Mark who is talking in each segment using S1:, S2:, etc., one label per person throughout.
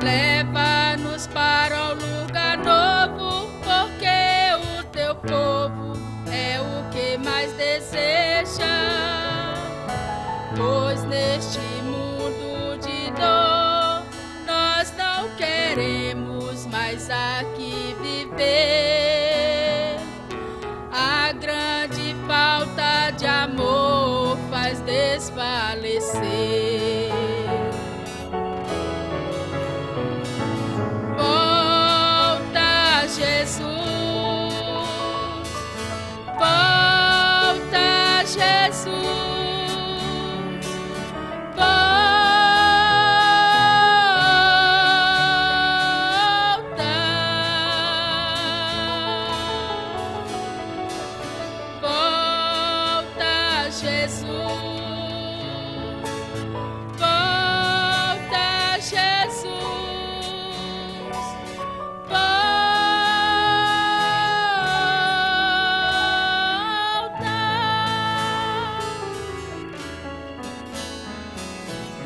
S1: Leva-nos para um lugar novo, porque o teu povo é o que mais deseja. Pois neste mundo de dor, nós não queremos mais aqui viver. A grande falta de amor faz desfalecer. Volta, Jesus. Volta, Jesus.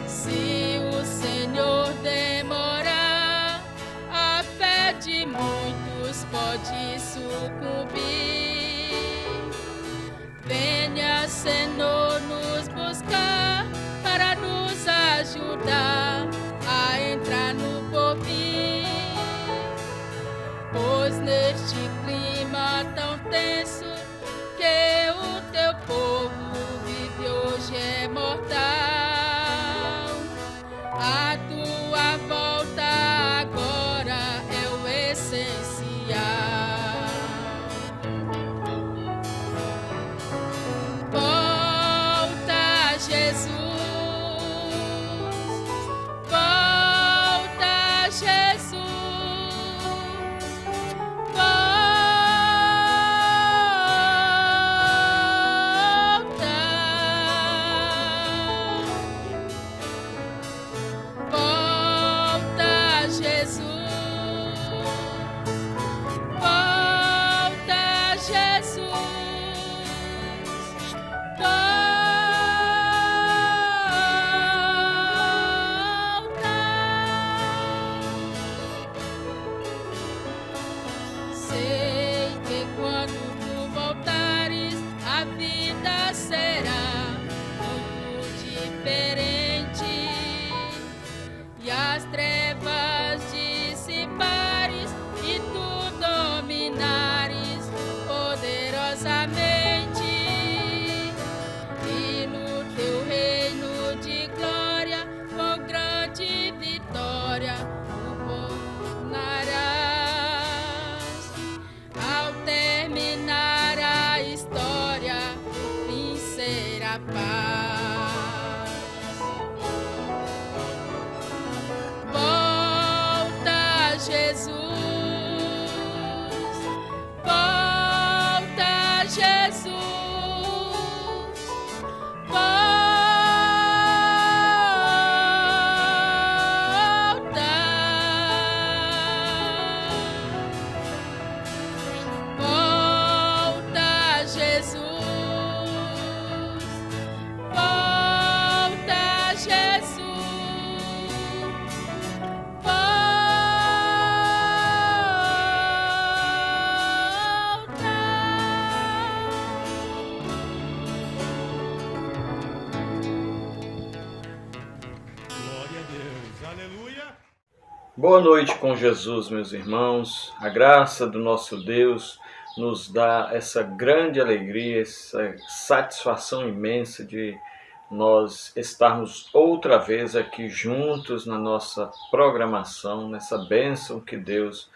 S1: Se o Senhor demorar, a fé de muitos pode sucumbir. Venha, Senhor, nos buscar para nos ajudar a entrar no porvir. Pois neste clima tão tenso que o teu povo vive hoje é mortal. A tua volta agora é o essencial. Volta, Jesus. Volta, Jesus. Volta, Jesus. Volta, Jesus. Sei que quando tu voltares, a vida será muito diferente e as trevas dissipares e tu dominares poderosamente, e no teu reino de glória com grande vitória tu governarás. Ao terminar a história, o fim será paz. Volta, Jesus. Volta, Jesus. Volta, Jesus. Volta, Jesus.
S2: Glória a Deus, aleluia.
S3: Boa noite com Jesus, meus irmãos. A graça do nosso Deus nos dá essa grande alegria, essa satisfação imensa de nós estarmos outra vez aqui juntos na nossa programação, nessa bênção que Deus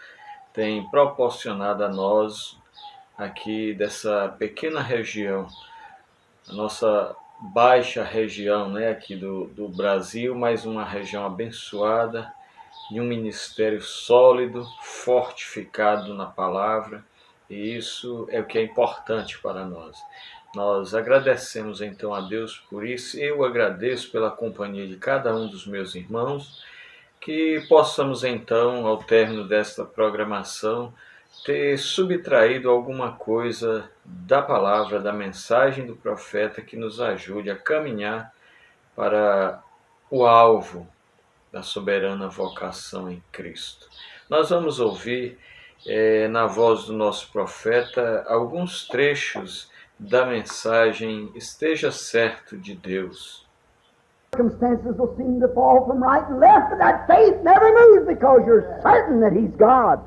S3: tem proporcionado a nós aqui dessa pequena região, a nossa baixa região, né, aqui do Brasil, mas uma região abençoada, de um ministério sólido, fortificado na palavra, e isso é o que é importante para nós. Nós agradecemos então a Deus por isso. Eu agradeço pela companhia de cada um dos meus irmãos, que possamos então, ao término desta programação, ter subtraído alguma coisa da palavra, da mensagem do profeta que nos ajude a caminhar para o alvo, da soberana vocação em Cristo. Nós vamos ouvir, na voz do nosso profeta, alguns trechos da mensagem Esteja Certo de Deus.
S4: Circumstances will seem to fall from right and left, but that faith never moves because you're certain that He's God.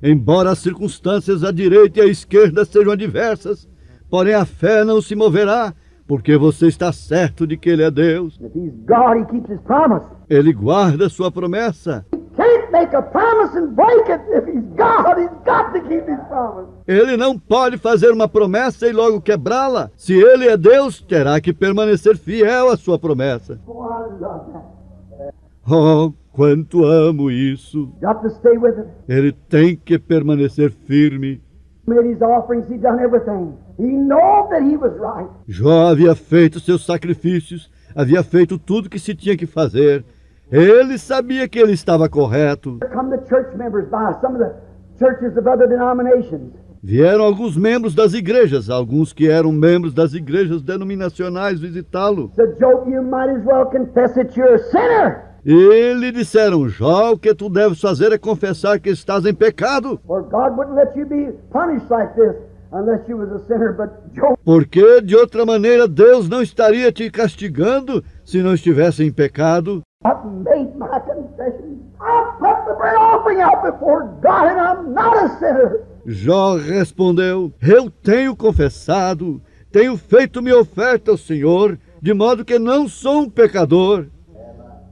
S5: Embora as circunstâncias à direita e à esquerda sejam adversas, porém a fé não se moverá, porque você está certo de que Ele é Deus.
S4: If He's God, He keeps His promise.
S5: Ele guarda sua promessa.
S4: Can't make a promise and break it. If He's God, He's got to keep His promise.
S5: Ele não pode fazer uma promessa e logo quebrá-la. Se Ele é Deus, terá que permanecer fiel à sua promessa.
S4: Oh, I love that.
S5: Oh, quanto amo isso!
S4: Got to stay with it.
S5: Ele tem que permanecer firme.
S4: Made His offerings, He done everything. He knew that He was right.
S5: Jó havia feito seus sacrifícios, havia feito tudo que se tinha que fazer. Ele sabia que ele estava correto.
S4: Here come the church members by, some of the churches of other denominations.
S5: Vieram alguns membros das igrejas, alguns que eram membros das igrejas denominacionais visitá-lo.
S4: Said, Job, you might as well confess that you're a sinner.
S5: E lhe disseram: Jó, o que tu deves fazer é confessar que estás em pecado.
S4: For God wouldn't let you be punished like this unless you was a sinner. But Job,
S5: Porque de outra maneira Deus não estaria te castigando se não estivesse em pecado.
S4: I've made my confession. I've put the burnt offering out before God and I'm not a sinner.
S5: Jó respondeu: Eu tenho confessado, tenho feito minha oferta ao Senhor, de modo que não sou um pecador.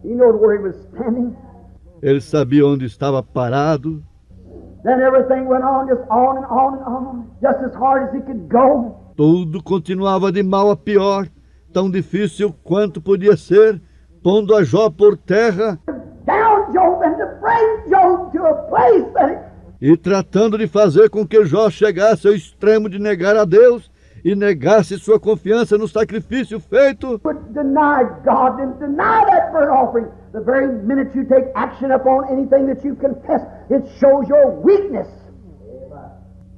S4: He knew where he was standing.
S5: Ele sabia onde estava parado.
S4: Then everything went on, just on and on and on, just as hard as he could go.
S5: Tudo continuava de mal a pior, tão difícil quanto podia ser, pondo a Jó por terra
S4: Down Job and to bring Job to a place that
S5: e tratando de fazer com que Jó chegasse ao extremo de negar a Deus e negasse sua confiança no sacrifício feito.
S4: would deny God and deny that burnt offering. The very minute you take action upon anything that you confess, it shows your weakness,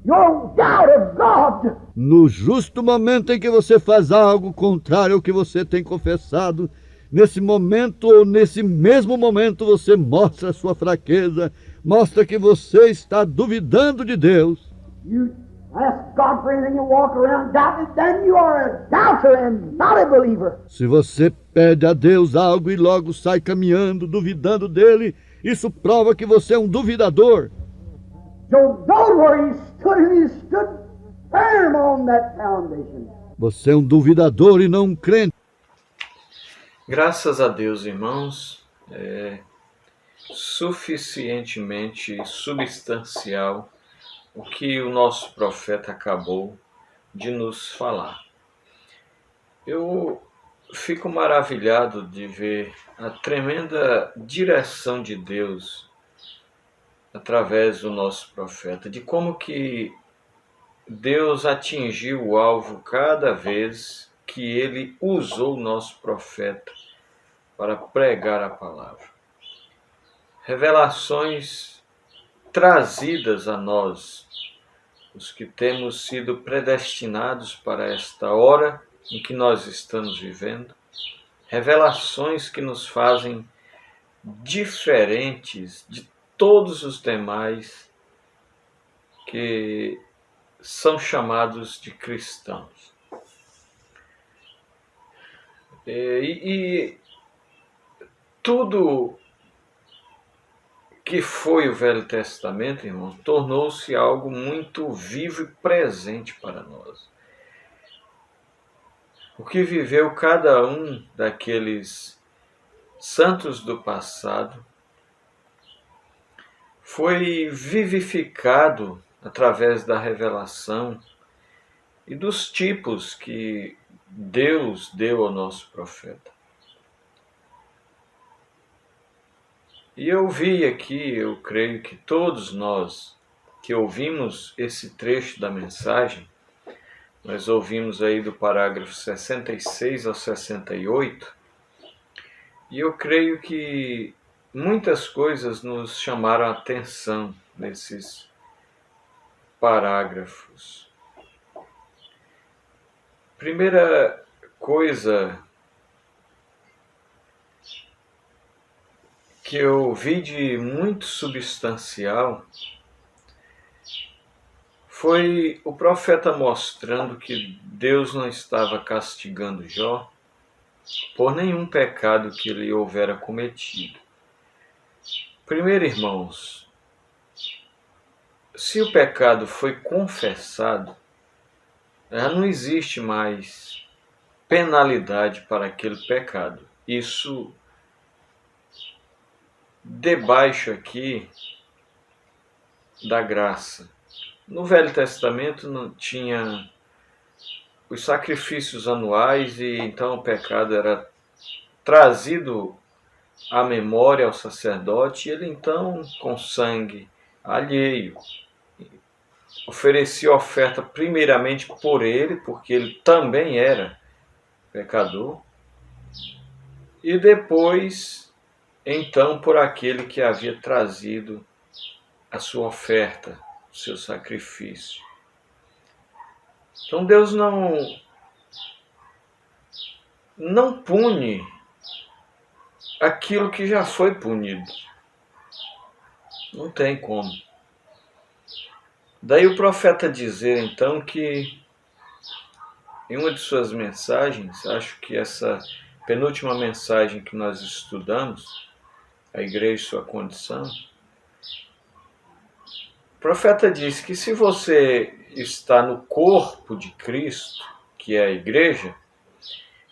S4: your doubt of God.
S5: No justo momento em que você faz algo contrário ao que você tem confessado, nesse momento ou nesse mesmo momento você mostra a sua fraqueza, mostra que você está duvidando de Deus.
S4: You ask God for anything, you walk around doubting, then you are a doubter and not a believer.
S5: Se você pede a Deus algo e logo sai caminhando, duvidando dele, isso prova que você é um duvidador.
S4: Job knowed where he stood and he stood firm on that foundation.
S5: Você é um duvidador e não um crente.
S3: Graças a Deus, irmãos, é suficientemente substancial o que o nosso profeta acabou de nos falar. Eu fico maravilhado de ver a tremenda direção de Deus através do nosso profeta, de como que Deus atingiu o alvo cada vez que ele usou o nosso profeta para pregar a palavra. Revelações trazidas a nós, os que temos sido predestinados para esta hora em que nós estamos vivendo, revelações que nos fazem diferentes de todos os demais que são chamados de cristãos. E tudo que foi o Velho Testamento, irmão, tornou-se algo muito vivo e presente para nós. O que viveu cada um daqueles santos do passado foi vivificado através da revelação e dos tipos que Deus deu ao nosso profeta. E eu vi aqui, eu creio que todos nós que ouvimos esse trecho da mensagem, nós ouvimos aí do parágrafo 66 ao 68, e eu creio que muitas coisas nos chamaram a atenção nesses parágrafos. Primeira coisa que eu vi de muito substancial foi o profeta mostrando que Deus não estava castigando Jó por nenhum pecado que ele houvera cometido. Primeiro, irmãos, se o pecado foi confessado, não existe mais penalidade para aquele pecado. Isso debaixo aqui da graça. No Velho Testamento não tinha os sacrifícios anuais e então o pecado era trazido à memória ao sacerdote e ele então com sangue alheio oferecia oferta primeiramente por ele, porque ele também era pecador, e depois então por aquele que havia trazido a sua oferta, o seu sacrifício. Então Deus não pune aquilo que já foi punido. Não tem como. Daí o profeta dizer então que em uma de suas mensagens, acho que essa penúltima mensagem que nós estudamos, a igreja e sua condição, o profeta diz que se você está no corpo de Cristo, que é a igreja,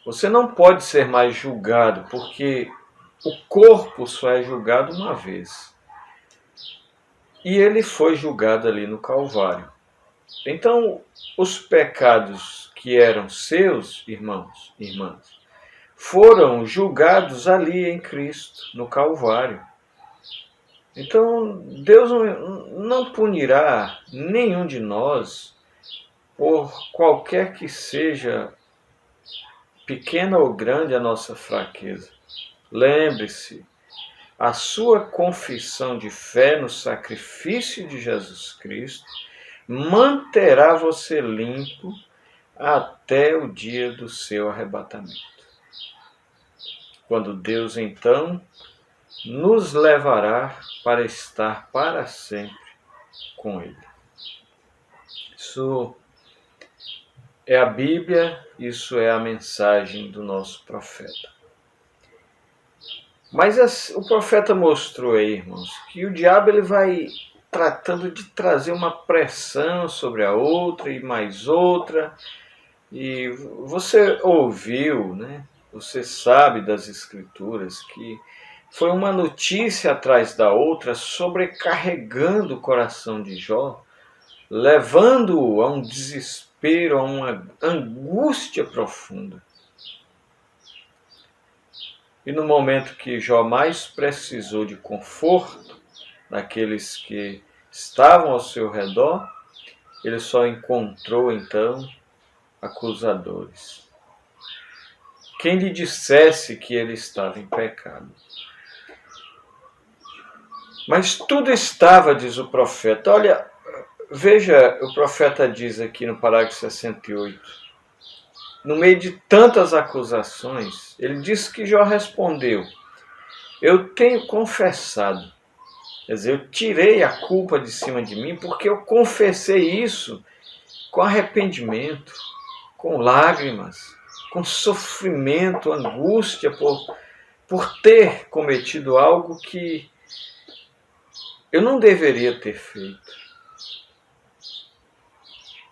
S3: você não pode ser mais julgado, porque o corpo só é julgado uma vez. E ele foi julgado ali no Calvário. Então, os pecados que eram seus, irmãos e irmãs, foram julgados ali em Cristo, no Calvário. Então, Deus não punirá nenhum de nós por qualquer que seja pequena ou grande a nossa fraqueza. Lembre-se, a sua confissão de fé no sacrifício de Jesus Cristo manterá você limpo até o dia do seu arrebatamento. Quando Deus, então, nos levará para estar para sempre com Ele. Isso é a Bíblia, isso é a mensagem do nosso profeta. Mas o profeta mostrou aí, irmãos, que o diabo ele vai tratando de trazer uma pressão sobre a outra e mais outra. E você ouviu, né? Você sabe das Escrituras que foi uma notícia atrás da outra, sobrecarregando o coração de Jó, levando-o a um desespero, a uma angústia profunda. E no momento que Jó mais precisou de conforto daqueles que estavam ao seu redor, ele só encontrou então acusadores. Quem lhe dissesse que ele estava em pecado. Mas tudo estava, diz o profeta. Olha, veja, o profeta diz aqui no parágrafo 68. No meio de tantas acusações, ele disse que Jó respondeu: eu tenho confessado. Quer dizer, eu tirei a culpa de cima de mim porque eu confessei isso com arrependimento, com lágrimas, com sofrimento, angústia por ter cometido algo que eu não deveria ter feito.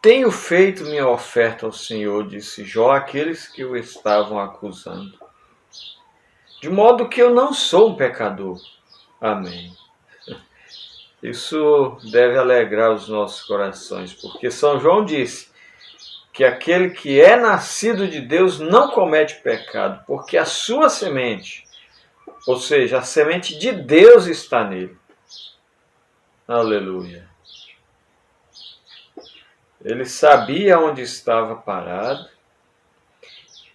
S3: Tenho feito minha oferta ao Senhor, disse Jó, àqueles que o estavam acusando. De modo que eu não sou um pecador. Amém. Isso deve alegrar os nossos corações, porque São João disse que aquele que é nascido de Deus não comete pecado, porque a sua semente, ou seja, a semente de Deus está nele. Aleluia. Ele sabia onde estava parado.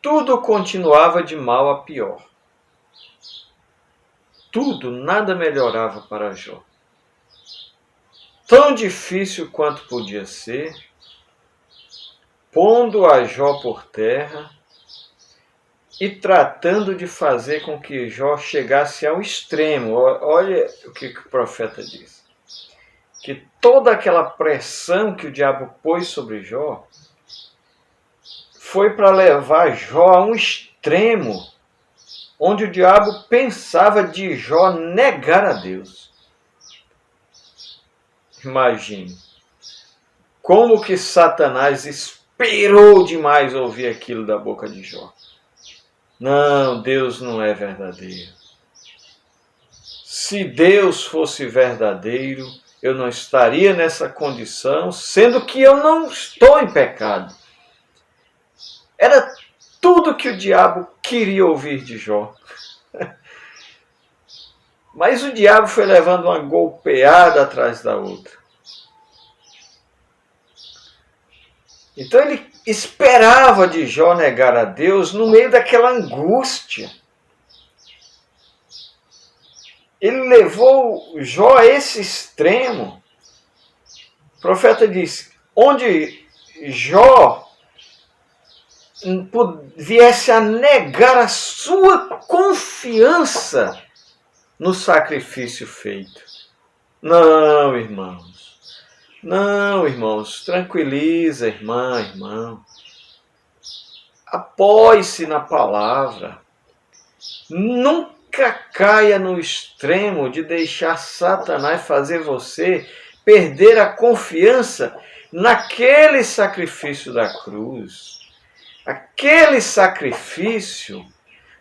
S3: Tudo continuava de mal a pior. Tudo, nada melhorava para Jó. Tão difícil quanto podia ser, pondo a Jó por terra, e tratando de fazer com que Jó chegasse ao extremo. Olha o que o profeta diz. Que toda aquela pressão que o diabo pôs sobre Jó foi para levar Jó a um extremo onde o diabo pensava de Jó negar a Deus. Imagine como que Satanás esperou demais ouvir aquilo da boca de Jó. Não, Deus não é verdadeiro. Se Deus fosse verdadeiro, eu não estaria nessa condição, sendo que eu não estou em pecado. Era tudo que o diabo queria ouvir de Jó. Mas o diabo foi levando uma golpeada atrás da outra. Então ele esperava de Jó negar a Deus no meio daquela angústia. Ele levou Jó a esse extremo. O profeta diz, onde Jó viesse a negar a sua confiança no sacrifício feito. Não, irmãos. Não, irmãos. Tranquiliza, irmão. Apoie-se na palavra. Nunca caia no extremo de deixar Satanás fazer você perder a confiança naquele sacrifício da cruz. Aquele sacrifício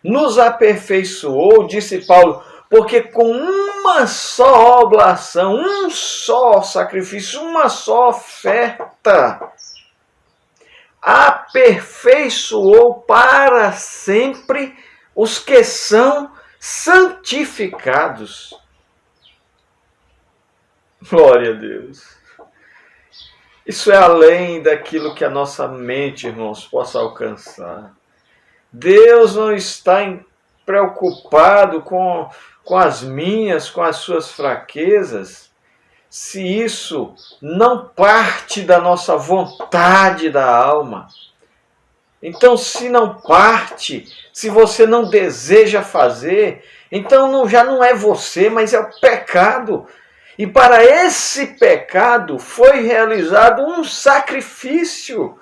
S3: nos aperfeiçoou, disse Paulo, porque com uma só oblação, um só sacrifício, uma só oferta, aperfeiçoou para sempre os que são santificados. Glória a Deus. Isso é além daquilo que a nossa mente, irmãos, possa alcançar. Deus não está preocupado com as minhas, com as suas fraquezas, se isso não parte da nossa vontade da alma. Então, se não parte, se você não deseja fazer, então já não é você, mas é o pecado. E para esse pecado foi realizado um sacrifício.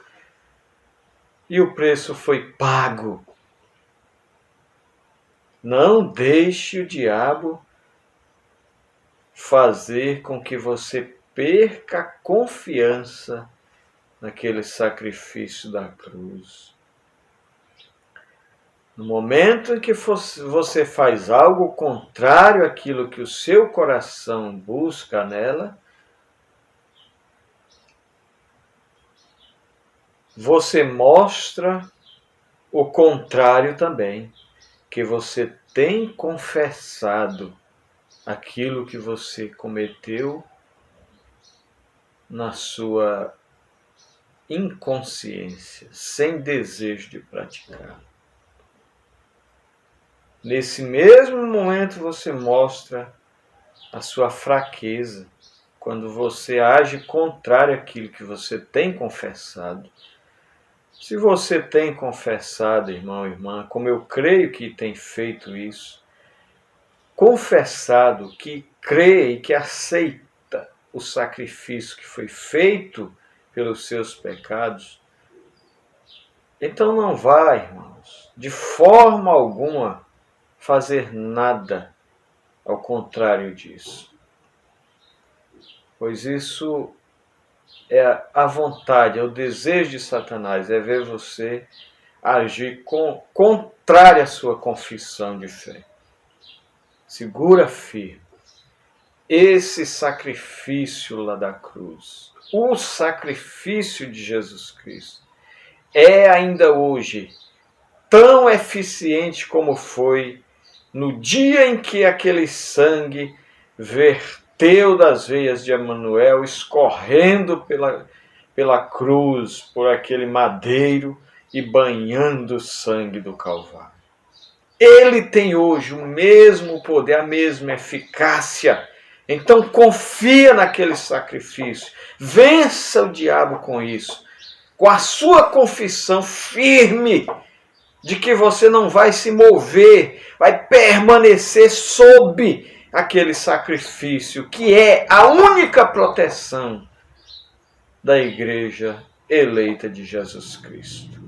S3: E o preço foi pago. Não deixe o diabo fazer com que você perca a confiança naquele sacrifício da cruz. No momento em que você faz algo contrário àquilo que o seu coração busca nela, você mostra o contrário também, que você tem confessado aquilo que você cometeu na sua inconsciência, sem desejo de praticar. Nesse mesmo momento você mostra a sua fraqueza, quando você age contrário àquilo que você tem confessado. Se você tem confessado, irmão e irmã, como eu creio que tem feito isso, confessado que crê e que aceita o sacrifício que foi feito pelos seus pecados, então não vai, irmãos, de forma alguma fazer nada ao contrário disso. Pois isso é a vontade, é o desejo de Satanás, é ver você agir contrário à sua confissão de fé. Segura firme. Esse sacrifício lá da cruz, o sacrifício de Jesus Cristo, é ainda hoje tão eficiente como foi no dia em que aquele sangue verteu das veias de Emanuel, escorrendo pela cruz, por aquele madeiro e banhando o sangue do Calvário. Ele tem hoje o mesmo poder, a mesma eficácia. Então confia naquele sacrifício. Vença o diabo com isso. Com a sua confissão firme de que você não vai se mover, vai permanecer sob aquele sacrifício que é a única proteção da igreja eleita de Jesus Cristo.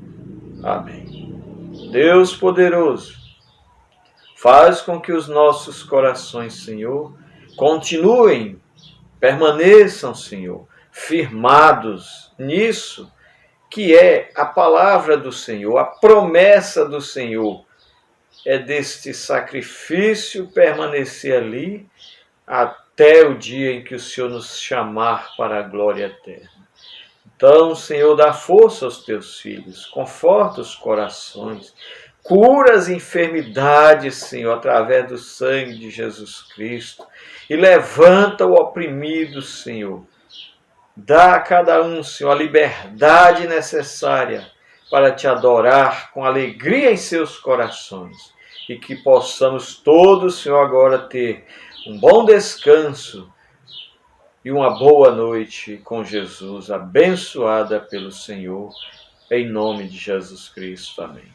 S3: Amém. Deus poderoso, faz com que os nossos corações, Senhor, continuem, permaneçam, Senhor, firmados nisso que é a palavra do Senhor, a promessa do Senhor. É deste sacrifício permanecer ali até o dia em que o Senhor nos chamar para a glória eterna. Então, Senhor, dá força aos teus filhos, conforta os corações, cura as enfermidades, Senhor, através do sangue de Jesus Cristo, e levanta o oprimido, Senhor. Dá a cada um, Senhor, a liberdade necessária para te adorar com alegria em seus corações, e que possamos todos, Senhor, agora ter um bom descanso e uma boa noite com Jesus, abençoada pelo Senhor, em nome de Jesus Cristo. Amém.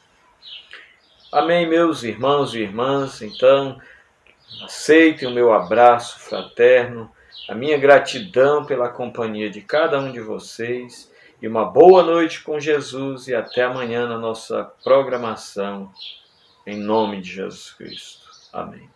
S3: Amém, meus irmãos e irmãs. Então, aceitem o meu abraço fraterno, a minha gratidão pela companhia de cada um de vocês, e uma boa noite com Jesus, e até amanhã na nossa programação, em nome de Jesus Cristo. Amém.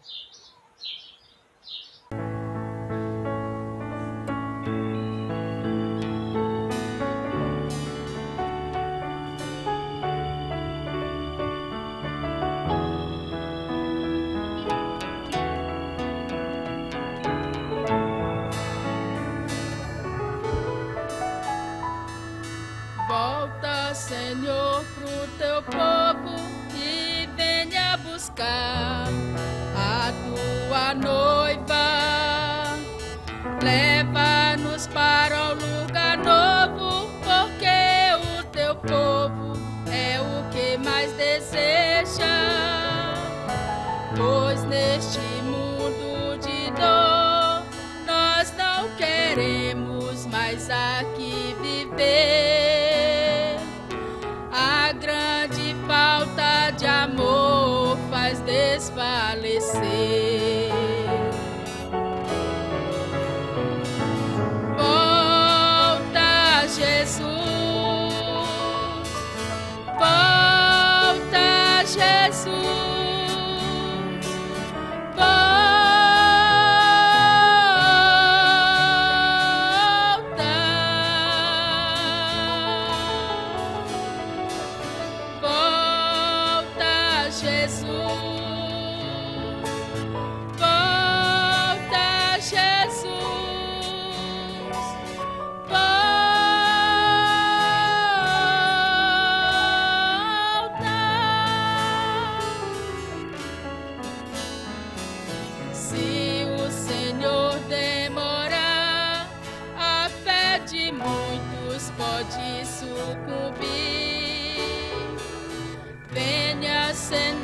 S1: Volta, Senhor, pro teu povo e venha buscar a tua noiva. Leva-nos para um lugar novo, porque o teu povo é o que mais deseja. Pois neste mundo de dor, nós não queremos mais aqui viver. A grande falta de amor faz desfalecer. Volta, Jesus. Volta, Jesus. Se o Senhor demorar, a fé de muitos pode sucumbir. Venha, Senhor.